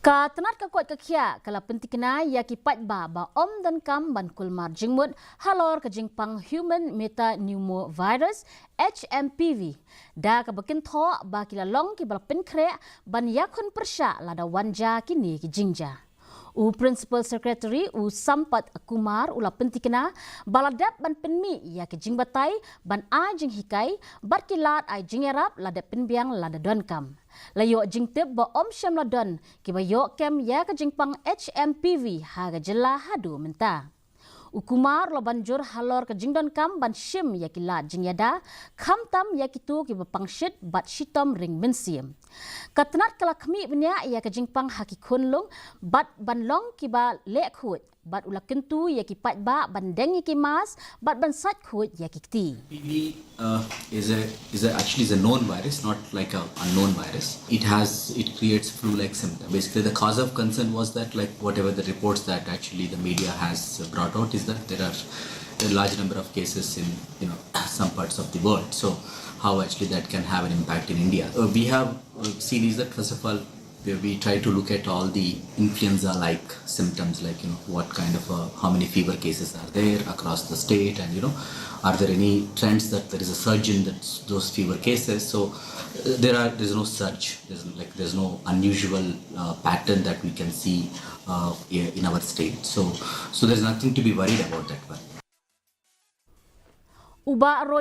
Ka Tnad ka Koit ka Khiah kala Pynthikna ya ki patba ba Donkam ban Kulmar Jingmut Halor ka Jingpang human metapneumovirus Hmpv da ka bakin tho ba kila long ki bal pinkre ban yakun persya lada wanja kini ki jingja. Principal Secretary Sampat Kumar ula Pynthikna baladap ban penmi ya ke jingbatai ban jing hikai bat kilat jingerap lada pinbiang lada Donkam. Layo jingtip ba syam ladon ki ba yo kem ya ke Jingpang Hmpv haga jela hadu menta. Kumar lo banjur Halor ke Donkam ban shim ya kilat jingyada khamtam ya kitu ki ba pangshit bat shitom ring mensim. Katnat kala kami benya ya ke Jingpang haki kunlung bat ban long ki ba lekhut bat ula kentu ya ki patba ban dengi ki mas bat ban sat khut ya ki ti. Hmpv actually is a known virus, not like a unknown virus. It creates flu-like symptoms. Basically, the cause of concern was that, like whatever the reports that actually the media has brought out, is that there are a large number of cases in some parts of the world. So how actually that can have an impact in India? We have seen is that first of all, we try to look at all the influenza-like symptoms, like what kind of how many fever cases are there across the state, and are there any trends that there is a surge in those fever cases? So there's no surge. There's no unusual pattern that we can see in our state. So there's nothing to be worried about that one.